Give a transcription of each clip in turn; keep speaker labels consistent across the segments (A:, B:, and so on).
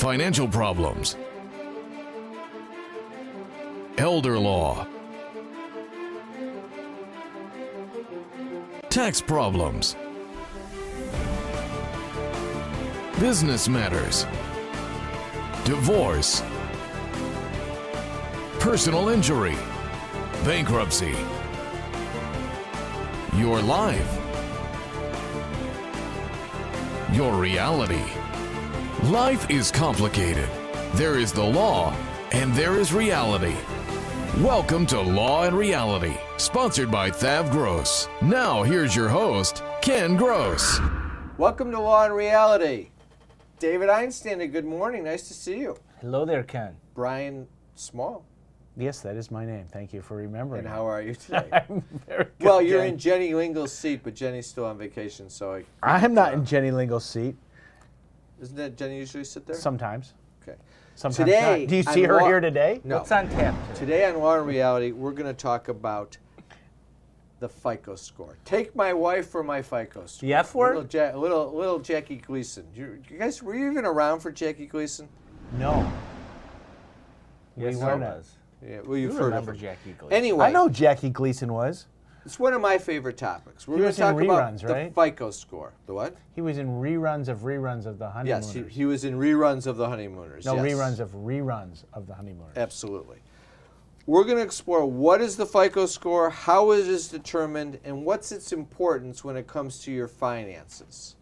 A: financial problems, elder law, tax problems, business matters, divorce, personal injury, bankruptcy, your life, your reality. Life is complicated. There is the law and there is reality. Welcome to Law and Reality, sponsored by Thav Gross. Now here's your host, Ken Gross.
B: Welcome to Law and Reality. David Einstein, good morning. Nice to see you.
C: Hello there, Ken.
B: Brian Small.
C: Yes, that is my name. Thank you for remembering.
B: And how are you today?
C: I'm very good.
B: Well, you're in Jenny Lingle's seat, but Jenny's still on vacation, so
C: I'm not in Jenny Lingle's seat.
B: Isn't that Jenny usually sit there?
C: Sometimes.
B: Okay.
C: Sometimes
B: Today,
C: not. Do you see her here today?
B: No.
C: What's on tap today?
B: Today on Law and Reality, we're going to talk about the FICO score. Take my wife for my FICO score.
C: The F word?
B: Little Jackie Gleason. You guys, were you even around for Jackie Gleason?
C: No.
B: Yes,
C: we
B: I
C: weren't.
B: was. Yeah, well, you've
C: You
B: heard
C: remember
B: of her.
C: Jackie Gleason.
B: Anyway,
C: I know Jackie Gleason was.
B: it's one of my favorite topics. We're
C: He
B: going
C: was
B: to talk
C: in
B: about
C: reruns, right?
B: the FICO score. The what?
C: He was in reruns of the Honeymooners.
B: Yes, he was in reruns of the Honeymooners.
C: No,
B: yes.
C: reruns of the Honeymooners.
B: Absolutely. We're going to explore what is the FICO score, how it is determined, and what's its importance when it comes to your finances.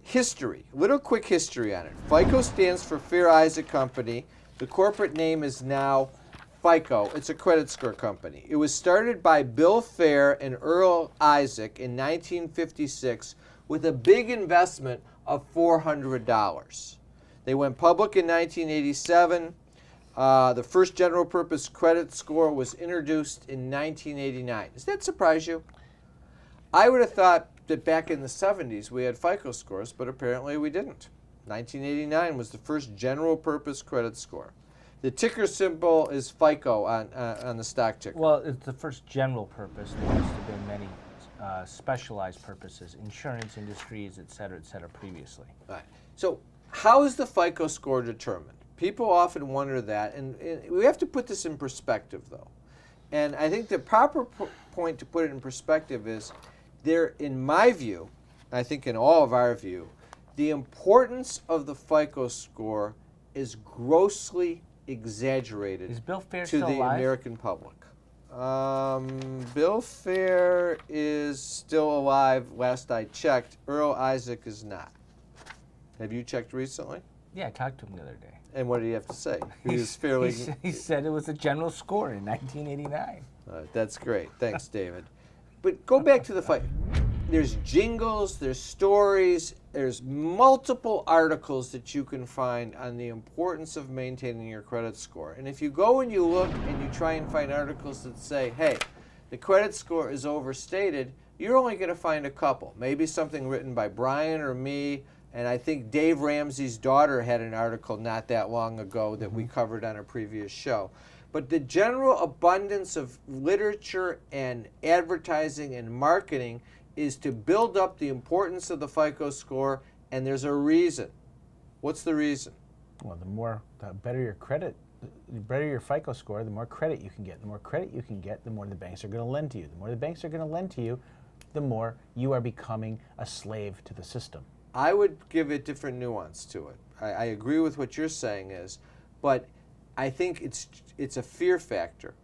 B: History, little quick history on it. FICO stands for Fair Isaac Company. The corporate name is now FICO. It's a credit score company. It was started by Bill Fair and Earl Isaac in 1956 with a big investment of $400. They went public in 1987. The first general purpose credit score was introduced in 1989. Does that surprise you? I would have thought that back in the 70s we had FICO scores, but apparently we didn't. 1989 was the first general purpose credit score. The ticker symbol is FICO on the stock ticker.
D: Well, it's the first general purpose. There used to have been many specialized purposes, insurance industries, et cetera, previously.
B: Right. So how is the FICO score determined? People often wonder that, and we have to put this in perspective, though. And I think the proper point to put it in perspective is there, in my view, I think in all of our view, the importance of the FICO score is grossly exaggerated
D: Is Bill Fair
B: to
D: still
B: the
D: alive?
B: American public. Bill Fair is still alive, last I checked. Earl Isaac is not. Have you checked recently?
D: Yeah, I talked to him the other day.
B: And what did he have to say? He was fairly...
D: He said it was a general score in 1989.
B: That's great. Thanks, David. But go back to the fight. There's jingles, there's stories, there's multiple articles that you can find on the importance of maintaining your credit score. And if you go and you look and you try and find articles that say, hey, the credit score is overstated, you're only going to find a couple. Maybe something written by Brian or me, and I think Dave Ramsey's daughter had an article not that long ago that we covered on a previous show. But the general abundance of literature and advertising and marketing is to build up the importance of the FICO score, and there's a reason. What's the reason?
C: Well, the better your credit, the better your FICO score, the more credit you can get. The more credit you can get, the more the banks are going to lend to you. The more the banks are going to lend to you, the more you are becoming a slave to the system.
B: I would give a different nuance to it. I agree with what you're saying is, but I think it's a fear factor.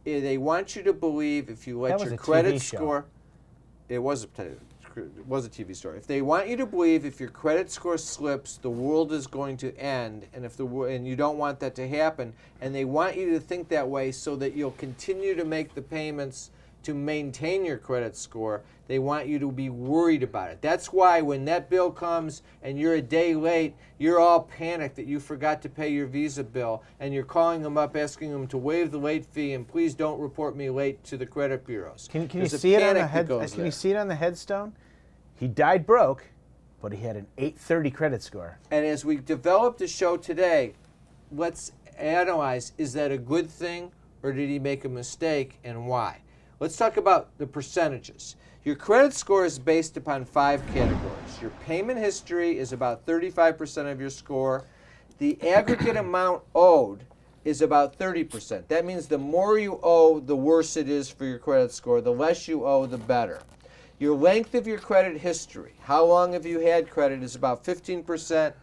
B: They want you to believe if you let your credit score... It was a TV story. If they want you to believe if your credit score slips, the world is going to end, and you don't want that to happen, and they want you to think that way so that you'll continue to make the payments to maintain your credit score. They want you to be worried about it. That's why when that bill comes and you're a day late, you're all panicked that you forgot to pay your Visa bill, and you're calling them up asking them to waive the late fee and please don't report me late to the credit bureaus.
C: Can you see it on the Can you see it on the headstone? He died broke, but he had an 830 credit score.
B: And as we develop the show today, let's analyze, is that a good thing or did he make a mistake and why? Let's talk about the percentages. Your credit score is based upon 5 categories. Your payment history is about 35% of your score. the aggregate amount owed is about 30%. That means the more you owe, the worse it is for your credit score. The less you owe, the better. Your length of your credit history, how long have you had credit, is about 15%.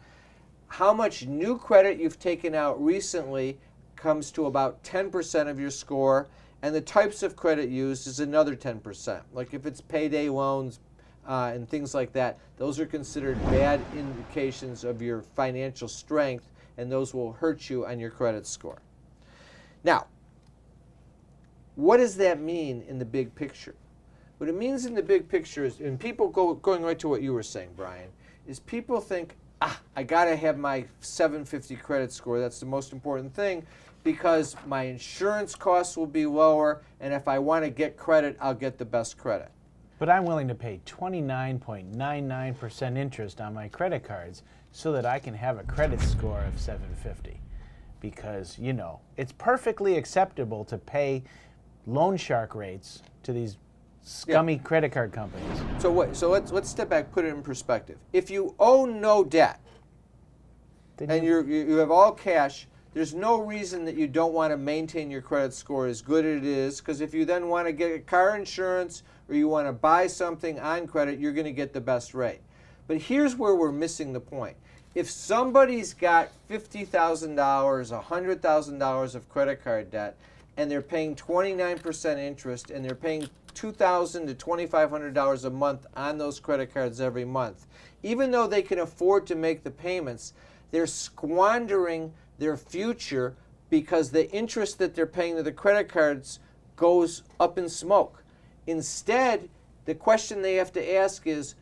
B: How much new credit you've taken out recently comes to about 10% of your score, and the types of credit used is another 10%. Like if it's payday loans and things like that, those are considered bad indications of your financial strength, and those will hurt you on your credit score. Now, what does that mean in the big picture? What it means in the big picture is, and people going right to what you were saying, Brian, is people think, I gotta have my 750 credit score. That's the most important thing because my insurance costs will be lower, and if I want to get credit, I'll get the best credit.
C: But I'm willing to pay 29.99% interest on my credit cards so that I can have a credit score of 750. Because, you know, it's perfectly acceptable to pay loan shark rates to these scummy credit card companies.
B: So let's step back, put it in perspective. If you owe no debt and you have all cash, there's no reason that you don't want to maintain your credit score as good as it is, because if you then want to get car insurance or you want to buy something on credit, you're going to get the best rate. But here's where we're missing the point. If somebody's got $50,000, $100,000 of credit card debt, and they're paying 29% interest, and they're paying $2,000 to $2,500 a month on those credit cards every month, even though they can afford to make the payments, they're squandering their future because the interest that they're paying to the credit cards goes up in smoke. Instead, the question they have to ask is,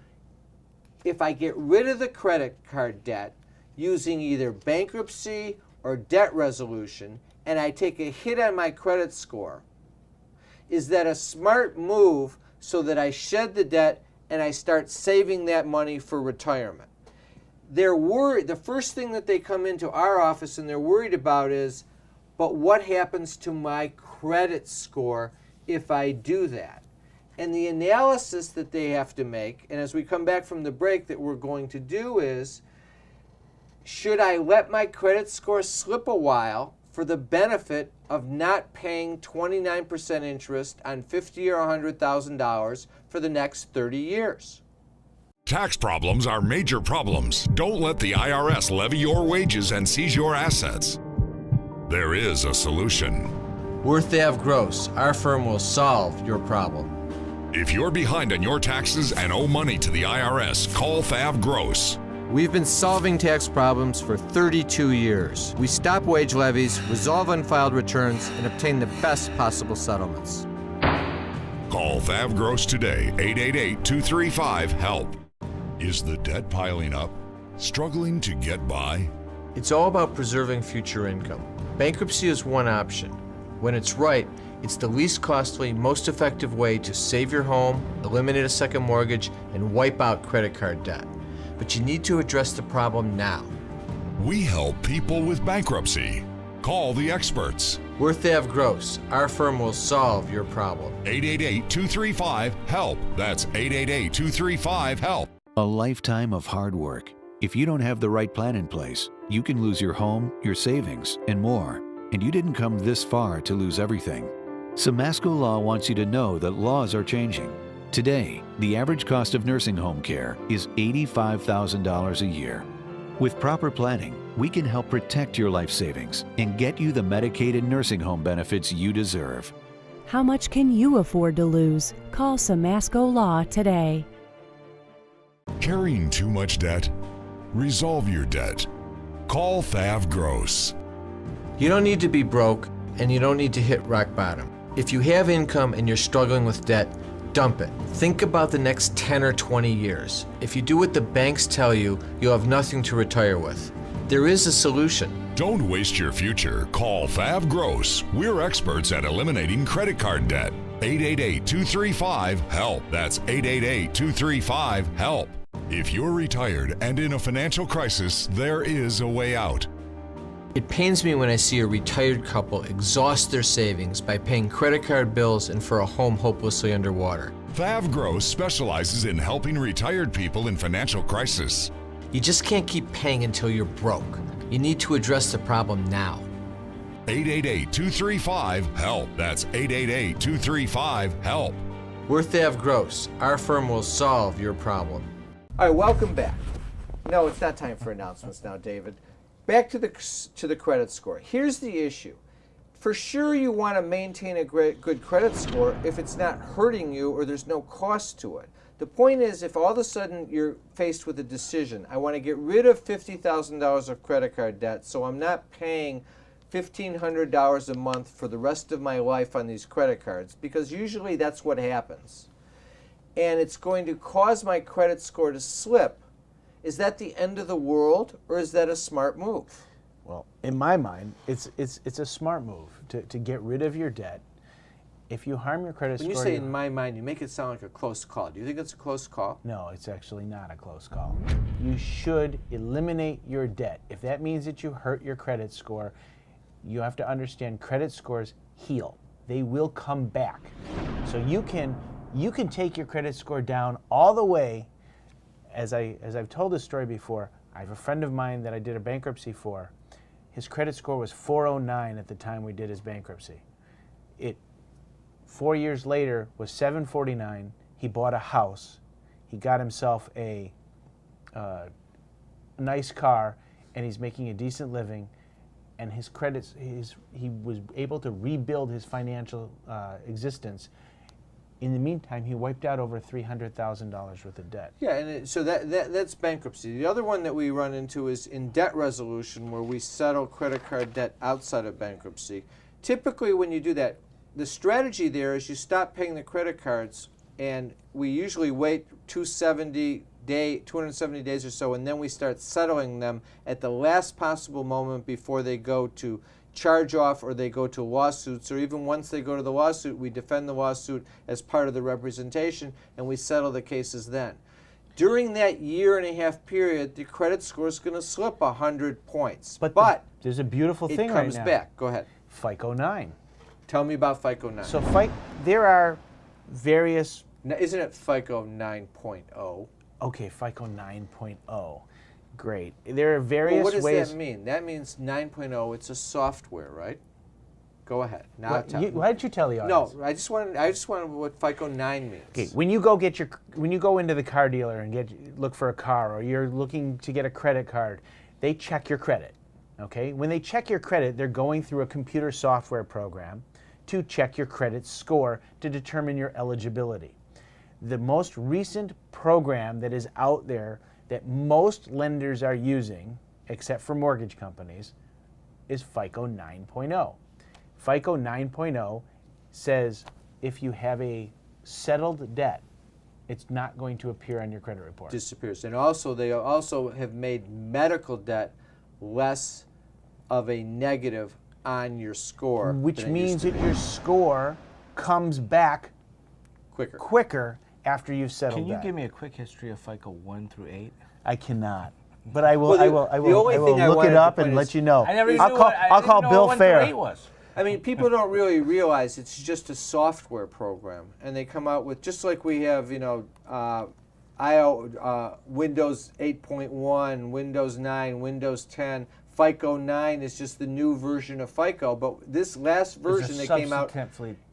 B: if I get rid of the credit card debt using either bankruptcy or debt resolution, and I take a hit on my credit score, is that a smart move so that I shed the debt and I start saving that money for retirement? They're worried. The first thing that they come into our office and they're worried about is, but what happens to my credit score if I do that? And the analysis that they have to make, and as we come back from the break that we're going to do is, should I let my credit score slip a while for the benefit of not paying 29% interest on $50,000 or $100,000 for the next 30 years?
E: Tax problems are major problems. Don't let the IRS levy your wages and seize your assets. There is a solution.
B: Worth Ave Gross, our firm will solve your problem.
E: If you're behind on your taxes and owe money to the IRS, call Fav Gross.
B: We've been solving tax problems for 32 years. We stop wage levies, resolve unfiled returns, and obtain the best possible settlements.
E: Call Fav Gross today, 888-235-HELP. Is the debt piling up? Struggling to get by?
B: It's all about preserving future income. Bankruptcy is one option. When it's right, it's the least costly, most effective way to save your home, eliminate a second mortgage, and wipe out credit card debt. But you need to address the problem now.
E: We help people with bankruptcy. Call the experts.
B: Worth Ave Gross, our firm will solve your problem.
E: 888-235-HELP. That's 888-235-HELP.
F: A lifetime of hard work. If you don't have the right plan in place, you can lose your home, your savings, and more. And you didn't come this far to lose everything. Samasco Law wants you to know that laws are changing. Today, the average cost of nursing home care is $85,000 a year. With proper planning, we can help protect your life savings and get you the Medicaid and nursing home benefits you deserve.
G: How much can you afford to lose? Call Samasco Law today.
E: Carrying too much debt? Resolve your debt. Call Fav Gross.
B: You don't need to be broke, and you don't need to hit rock bottom. If you have income and you're struggling with debt, dump it. Think about the next 10 or 20 years. If you do what the banks tell you, you'll have nothing to retire with. There is a solution.
E: Don't waste your future. Call Fav Gross. We're experts at eliminating credit card debt. 888-235-HELP. That's 888-235-HELP. If you're retired and in a financial crisis, there is a way out.
B: It pains me when I see a retired couple exhaust their savings by paying credit card bills and for a home hopelessly underwater.
E: Fav Gross specializes in helping retired people in financial crisis.
B: You just can't keep paying until you're broke.
H: You need to address the problem now.
E: 888-235-HELP. That's 888-235-HELP.
B: We're Thav Gross. Our firm will solve your problem. All right, welcome back. No, it's not time for announcements now, David. Back to the credit score. Here's the issue. For sure, you want to maintain a good credit score if it's not hurting you or there's no cost to it. The point is, if all of a sudden you're faced with a decision, I want to get rid of $50,000 of credit card debt so I'm not paying $1,500 a month for the rest of my life on these credit cards, because usually that's what happens. And it's going to cause my credit score to slip. Is that the end of the world, or is that a smart move?
C: Well, in my mind, it's a smart move to get rid of your debt. If you harm your credit score...
B: When you say in my mind, you make it sound like a close call. Do you think it's a close call?
C: No, it's actually not a close call. You should eliminate your debt. If that means that you hurt your credit score, you have to understand credit scores heal. They will come back. So you can take your credit score down all the way. As I've told this story before, I have a friend of mine that I did a bankruptcy for. His credit score was 409 at the time we did his bankruptcy. 4 years later was 749. He bought a house. He got himself a nice car, and he's making a decent living. And his credits, he was able to rebuild his financial existence. In the meantime, he wiped out over $300,000 worth of debt.
B: Yeah, and so that's bankruptcy. The other one that we run into is in debt resolution, where we settle credit card debt outside of bankruptcy. Typically, when you do that, the strategy there is you stop paying the credit cards, and we usually wait 270 days or so, and then we start settling them at the last possible moment before they go to charge off or they go to lawsuits, or even once they go to the lawsuit, we defend the lawsuit as part of the representation, and we settle the cases then. During that 1.5-year period, the credit score is going to slip 100 points. But
C: there's a beautiful thing right now.
B: It comes back. Go ahead.
C: FICO 9.
B: Tell me about FICO 9.
C: So there are various...
B: Now, isn't it FICO 9.0?
C: Okay, FICO 9.0. Great. There are various ways...
B: Well, what does that mean? That means 9.0, it's a software, right? Go ahead. Now
C: why did you tell the audience?
B: No, I just wanted what FICO 9 means.
C: Okay, when you go into the car dealer and look for a car, or you're looking to get a credit card, they check your credit. Okay? When they check your credit, they're going through a computer software program to check your credit score to determine your eligibility. The most recent program that is out there that most lenders are using, except for mortgage companies, is FICO 9.0. FICO 9.0 says if you have a settled debt, it's not going to appear on your credit report.
B: Disappears. And also, they also have made medical debt less of a negative on your score.
C: Which means that your score comes back quicker after you've settled
D: Can you
C: that.
D: give me a quick history of FICO 1 through 8?
C: I cannot. But I will.
B: Well,
C: I will look it up and let you know.
D: I never
C: I'll call Bill Fair.
B: I mean, people don't really realize it's just a software program, and they come out with, just like we have, Windows 8.1, Windows 9, Windows 10. FICO 9 is just the new version of FICO, but this last version that came out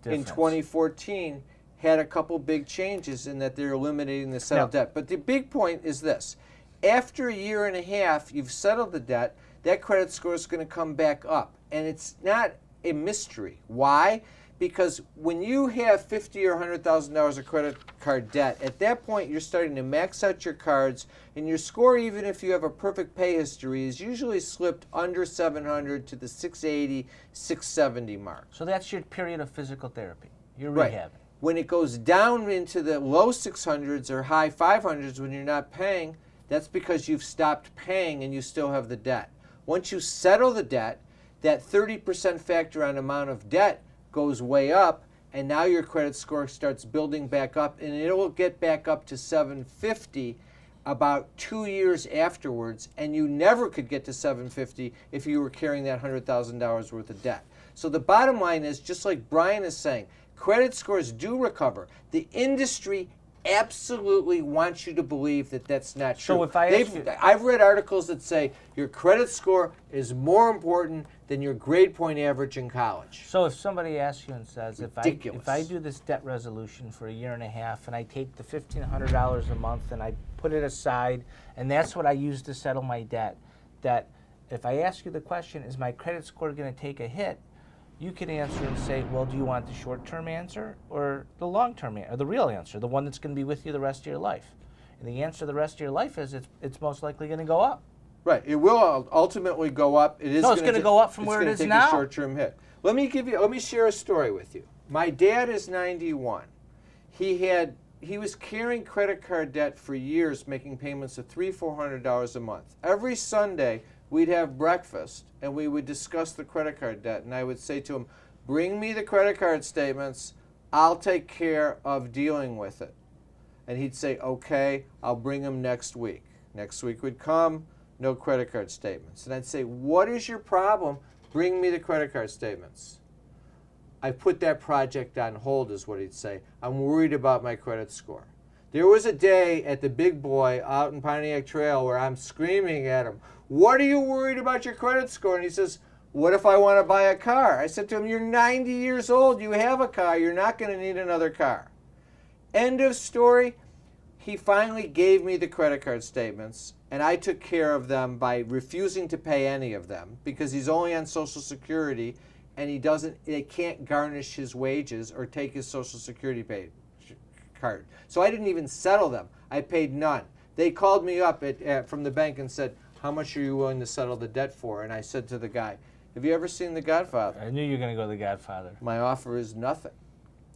B: in 2014 had a couple big changes in that they're eliminating the settled debt. But the big point is this. After 1.5 years, you've settled the debt, that credit score is going to come back up. And it's not a mystery. Why? Because when you have $50,000 or $100,000 of credit card debt, at that point you're starting to max out your cards, and your score, even if you have a perfect pay history, is usually slipped under 700 to the 680, 670 mark.
D: So that's your period of physical therapy. You're
B: right.
D: rehabbing.
B: When it goes down into the low 600s or high 500s when you're not paying, that's because you've stopped paying and you still have the debt. Once you settle the debt, that 30% factor on amount of debt goes way up, and now your credit score starts building back up, and it will get back up to 750 about 2 years afterwards, and you never could get to 750 if you were carrying that $100,000 worth of debt. So the bottom line is, just like Brian is saying, credit scores do recover. The industry absolutely want you to believe that that's not true.
D: So if I ask you-
B: I've read articles that say your credit score is more important than your grade point average in college.
D: So if somebody asks you and says, if
B: Ridiculous.
D: I do this debt resolution for a year and a half and I take the $1,500 a month and I put it aside and that's what I use to settle my debt, that if I ask you the question, is my credit score going to take a hit? You can answer and say, well, do you want the short-term answer or the long-term answer, or the real answer, the one that's going to be with you the rest of your life? And the answer the rest of your life is it's most likely going to go up.
B: Right. It will ultimately go up. It is.
D: No, it's going to go up from where it is
B: take
D: now.
B: A short-term hit. Let me share a story with you. My dad is 91. He was carrying credit card debt for years, making payments of $300-400 a month. Every Sunday, we'd have breakfast and we would discuss the credit card debt. And I would say to him, bring me the credit card statements. I'll take care of dealing with it. And he'd say, okay, I'll bring them next week. Next week would come, no credit card statements. And I'd say, what is your problem? Bring me the credit card statements. I put that project on hold, is what he'd say. I'm worried about my credit score. There was a day at the Big Boy out in Pontiac Trail where I'm screaming at him, what are you worried about your credit score? And he says, what if I want to buy a car? I said to him, you're 90 years old, you have a car, you're not going to need another car. End of story. He finally gave me the credit card statements, and I took care of them by refusing to pay any of them because he's only on Social Security and they can't garnish his wages or take his Social Security card. So I didn't even settle them. I paid none. They called me up from the bank and said, how much are you willing to settle the debt for? And I said to the guy, have you ever seen The Godfather?
D: I knew you were going to go The Godfather.
B: My offer is nothing.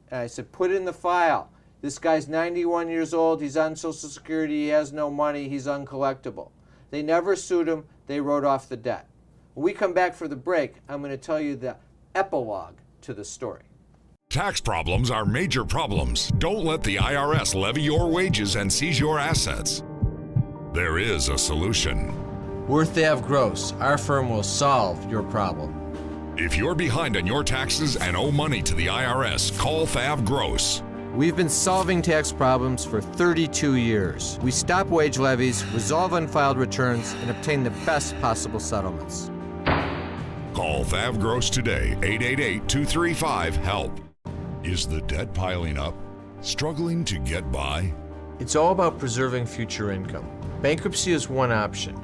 B: And I said, put in the file. This guy's 91 years old, he's on Social Security, he has no money, he's uncollectible. They never sued him, they wrote off the debt. When we come back for the break, I'm going to tell you the epilogue to the story.
E: Tax problems are major problems. Don't let the IRS levy your wages and seize your assets. There is a solution.
H: Worth Ave Gross, our firm will solve your problem.
E: If you're behind on your taxes and owe money to the IRS, call Fav Gross.
H: We've been solving tax problems for 32 years. We stop wage levies, resolve unfiled returns, and obtain the best possible settlements.
E: Call Fav Gross today, 888-235-HELP. Is the debt piling up? Struggling to get by?
H: It's all about preserving future income. Bankruptcy is one option.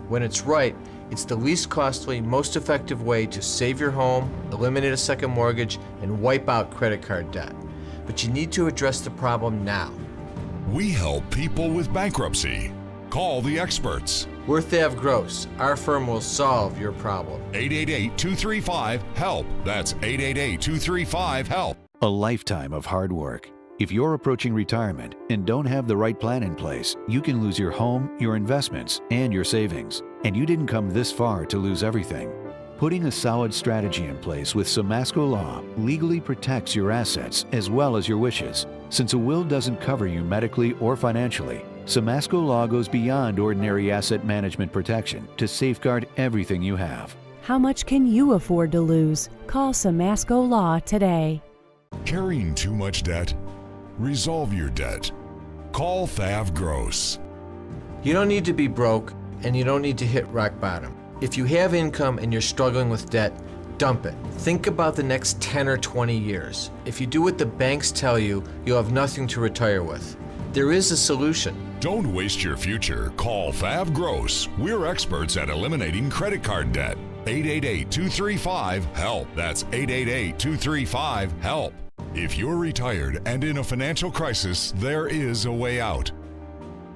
H: When it's right, it's the least costly, most effective way to save your home, eliminate a second mortgage, and wipe out credit card debt. But you need to address the problem now.
E: We help people with bankruptcy. Call the experts.
H: Worth Ave Gross, our firm will solve your problem.
E: 888-235-HELP. That's 888-235-HELP.
F: A lifetime of hard work. If you're approaching retirement and don't have the right plan in place, you can lose your home, your investments, and your savings. And you didn't come this far to lose everything. Putting a solid strategy in place with Samasco Law legally protects your assets as well as your wishes. Since a will doesn't cover you medically or financially, Samasco Law goes beyond ordinary asset management protection to safeguard everything you have.
G: How much can you afford to lose? Call Samasco Law today.
E: Carrying too much debt? Resolve your debt. Call Fav Gross.
H: You don't need to be broke, and you don't need to hit rock bottom. If you have income and you're struggling with debt, dump it. Think about the next 10 or 20 years. If you do what the banks tell you, you'll have nothing to retire with. There is a solution.
E: Don't waste your future. Call Fav Gross. We're experts at eliminating credit card debt. 888-235-HELP. That's 888-235-HELP. If you're retired and in a financial crisis, there is a way out.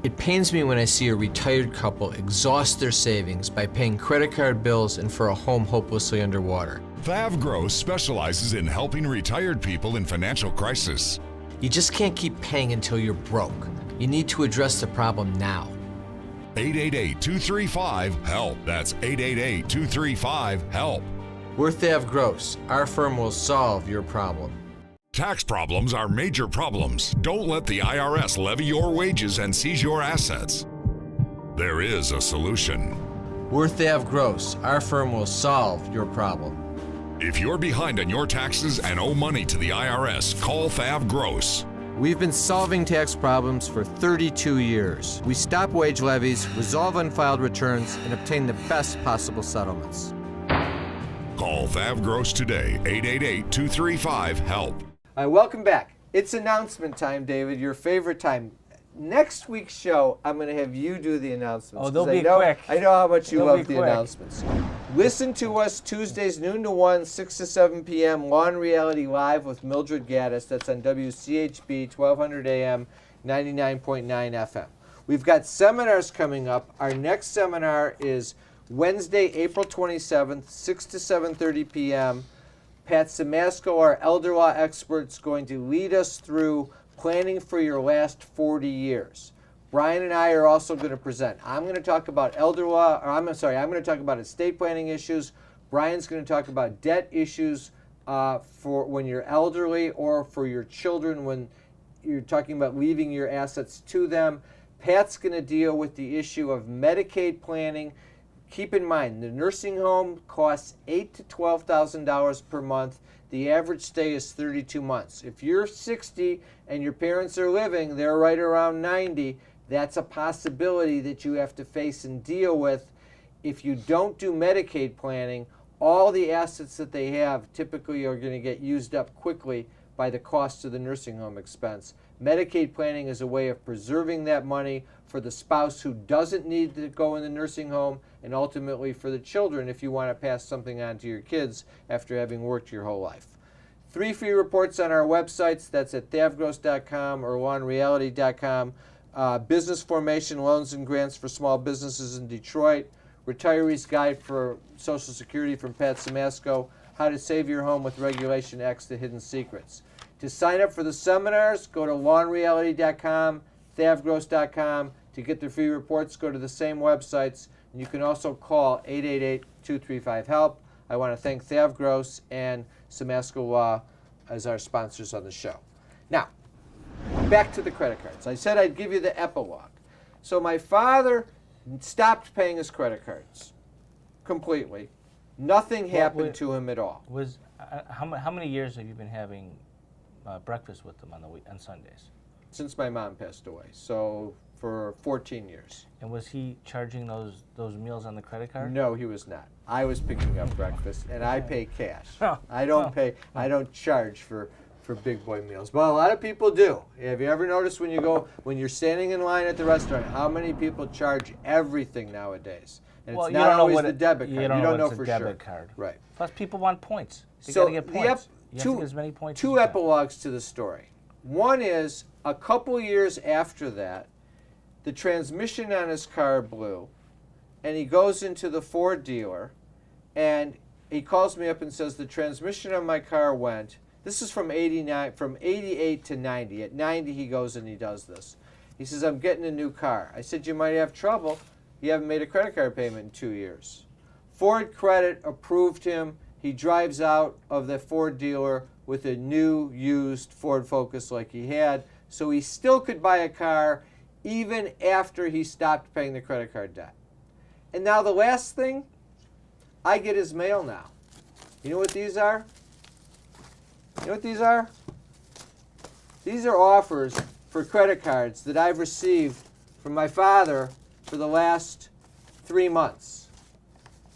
H: It pains me when I see a retired couple exhaust their savings by paying credit card bills and for a home hopelessly underwater.
E: Fav Gross specializes in helping retired people in financial crisis.
H: You just can't keep paying until you're broke. You need to address the problem now.
E: 888-235-HELP. That's 888-235-HELP.
H: Worth Ave Gross, our firm will solve your problem.
E: Tax problems are major problems. Don't let the IRS levy your wages and seize your assets. There is a solution.
H: Worth Ave Gross, our firm will solve your problem.
E: If you're behind on your taxes and owe money to the IRS, call Fav Gross.
B: We've been solving tax problems for 32 years. We stop wage levies, resolve unfiled returns, and obtain the best possible settlements.
E: Call Thav Gross today, 888-235-HELP.
B: All right, welcome back. It's announcement time, David, your favorite time. Next week's show, I'm going to have you do the announcements.
D: Oh, they'll
B: 'cause
D: be
B: quick. I know how much you
D: They'll
B: love
D: be
B: the
D: quick.
B: announcements. Listen to us Tuesdays, noon to 1, 6 to 7 p.m., Law and Reality Live with Mildred Gaddis. That's on WCHB, 1200 AM, 99.9 FM. We've got seminars coming up. Our next seminar is Wednesday, April 27th, 6 to 7:30 p.m. Pat Samasco, our elder law expert, is going to lead us through planning for your last 40 years. Brian and I are also going to present. I'm going to talk about I'm going to talk about estate planning issues. Brian's going to talk about debt issues for when you're elderly or for your children when you're talking about leaving your assets to them. Pat's going to deal with the issue of Medicaid planning. Keep in mind, the nursing home costs $8,000 to $12,000 per month. The average stay is 32 months. If you're 60 and your parents are living, they're right around 90, that's a possibility that you have to face and deal with. If you don't do Medicaid planning, all the assets that they have typically are going to get used up quickly by the cost of the nursing home expense. Medicaid planning is a way of preserving that money for the spouse who doesn't need to go in the nursing home, and ultimately for the children if you want to pass something on to your kids after having worked your whole life. 3 free reports on our websites. That's at thavgross.com or lawnreality.com. Business formation, loans and grants for small businesses in Detroit. Retiree's Guide for Social Security from Pat Samasco. How to Save Your Home with Regulation X, The Hidden Secrets. To sign up for the seminars, go to lawnreality.com, thavgross.com. To get the free reports, go to the same websites. And you can also call 888-235-HELP. I want to thank Thav Gross and Samasco Law as our sponsors on the show. Now, back to the credit cards. I said I'd give you the epilogue. So my father stopped paying his credit cards completely. Nothing happened to him at all.
D: How many years have you been having breakfast with them on Sundays?
B: Since my mom passed away, so for 14 years.
D: And was he charging those meals on the credit card?
B: No, he was not. I was picking up breakfast, and I pay cash.
D: Oh.
B: I don't charge for big boy meals. But a lot of people do. Have you ever noticed when you're standing in line at the restaurant, how many people charge everything nowadays? And
D: Well,
B: it's
D: you
B: not
D: don't know
B: always
D: what
B: the
D: it-
B: debit
D: you
B: card.
D: don't
B: You
D: know
B: don't know
D: it's a
B: for
D: debit
B: sure.
D: card.
B: Right.
D: Plus, people want points. You
B: So
D: got to get points. You have to get as many points as
B: two
D: you can.
B: epilogues to the story. One is a couple years after that, the transmission on his car blew, and he goes into the Ford dealer, and he calls me up and says the transmission on my car went. This is from 88 to 90. At 90, he goes and he does this. He says, I'm getting a new car. I said, you might have trouble. You haven't made a credit card payment in 2 years. Ford Credit approved him. He drives out of the Ford dealer with a new, used Ford Focus like he had, so he still could buy a car even after he stopped paying the credit card debt. And now the last thing, I get his mail now. You know what these are? You know what these are? These are offers for credit cards that I've received from my father for the last 3 months.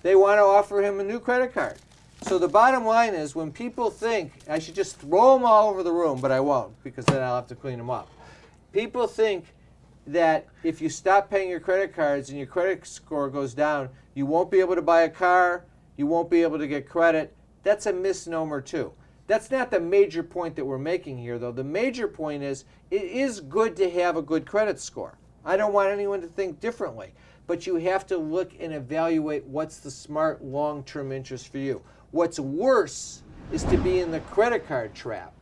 B: They want to offer him a new credit card. So the bottom line is, when people think I should just throw them all over the room, but I won't, because then I'll have to clean them up. People think that if you stop paying your credit cards and your credit score goes down, you won't be able to buy a car, you won't be able to get credit. That's a misnomer too. That's not the major point that we're making here, though. The major point is it is good to have a good credit score. I don't want anyone to think differently, but you have to look and evaluate what's the smart long-term interest for you. What's worse is to be in the credit card trap,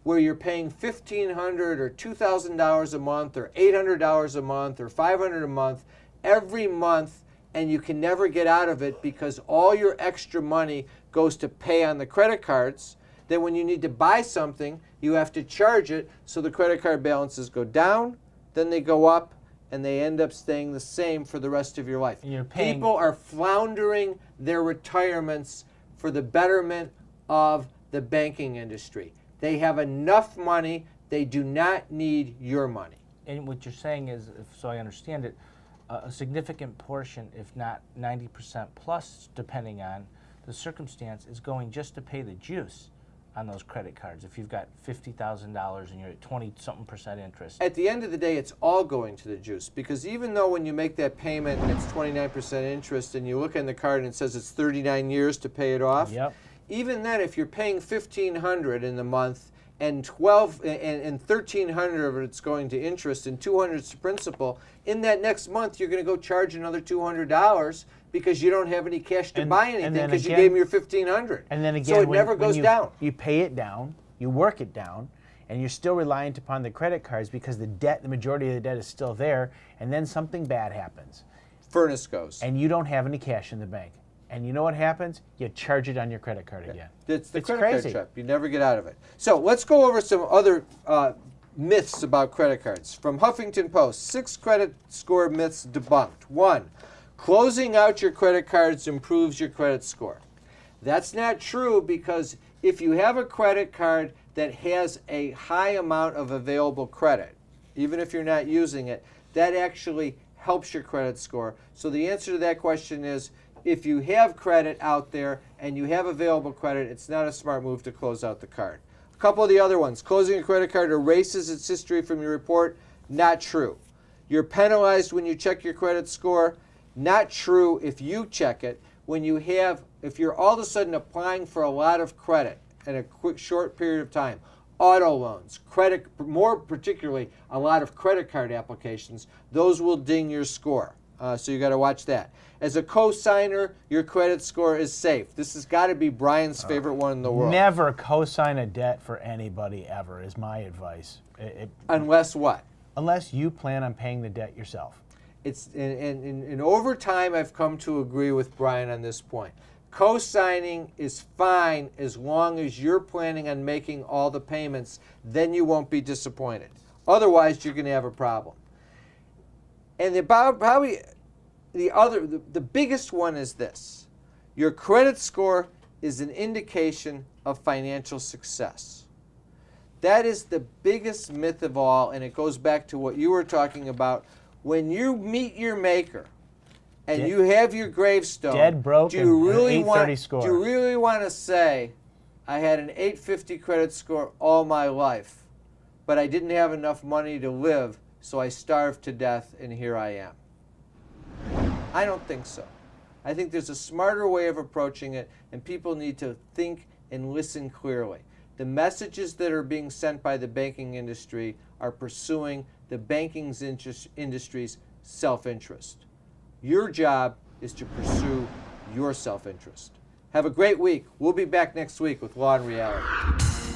B: where you're paying $1,500 or $2,000 a month or $800 a month or $500 a month every month, and you can never get out of it because all your extra money goes to pay on the credit cards. Then when you need to buy something, you have to charge it, so the credit card balances go down, then they go up, and they end up staying the same for the rest of your life.
D: And you're paying-
B: People are floundering their retirements for the betterment of the banking industry. They have enough money They do not need your money.
D: And what you're saying is, so I understand it, a significant portion, if not 90% plus, depending on the circumstance, is going just to pay the juice on those credit cards. If you've got $50,000 and you're at 20-something% interest.
B: At the end of the day, it's all going to the juice, because even though when you make that payment and it's 29% interest and you look in the card and it says it's 39 years to pay it off,
D: Yep.
B: even then, if you're paying $1,500 in the month and $1,300 of it's going to interest and $200 to principal, in that next month you're going to go charge another $200 because you don't have any cash to buy anything because you gave them your $1,500.
C: And then again,
B: so it
C: when,
B: never
C: when
B: goes
C: you,
B: down.
C: You pay it down, you work it down, and you're still reliant upon the credit cards because the debt, the majority of the debt is still there, and then something bad happens.
B: Furnace goes.
C: And you don't have any cash in the bank. And you know what happens? You charge it on your credit card again.
B: It's the credit
C: crazy.
B: card trap. You never get out of it. So let's go over some other myths about credit cards. From Huffington Post, 6 credit score myths debunked. 1, closing out your credit cards improves your credit score. That's not true, because if you have a credit card that has a high amount of available credit, even if you're not using it, that actually helps your credit score. So the answer to that question is, if you have credit out there and you have available credit, it's not a smart move to close out the card. A couple of the other ones. Closing a credit card erases its history from your report. Not true. You're penalized when you check your credit score. Not true if you check it. If you're all of a sudden applying for a lot of credit in a quick, short period of time, auto loans, credit, more particularly a lot of credit card applications, those will ding your score. So you got to watch that. As a co-signer, your credit score is safe. This has got to be Brian's favorite one in the world.
C: Never co-sign a debt for anybody ever is my advice.
B: Unless what?
C: Unless you plan on paying the debt yourself.
B: And over time, I've come to agree with Brian on this point. Co-signing is fine as long as you're planning on making all the payments. Then you won't be disappointed. Otherwise, you're going to have a problem. And probably the biggest one is this. Your credit score is an indication of financial success. That is the biggest myth of all, and it goes back to what you were talking about. When you meet your maker and you have your gravestone,
C: dead broke
B: do you really
C: and an 830 score.
B: Do you really want to say, I had an 850 credit score all my life, but I didn't have enough money to live, so I starved to death, and here I am? I don't think so. I think there's a smarter way of approaching it, and people need to think and listen clearly. The messages that are being sent by the banking industry are pursuing the banking industry's self-interest. Your job is to pursue your self-interest. Have a great week. We'll be back next week with Law and Reality.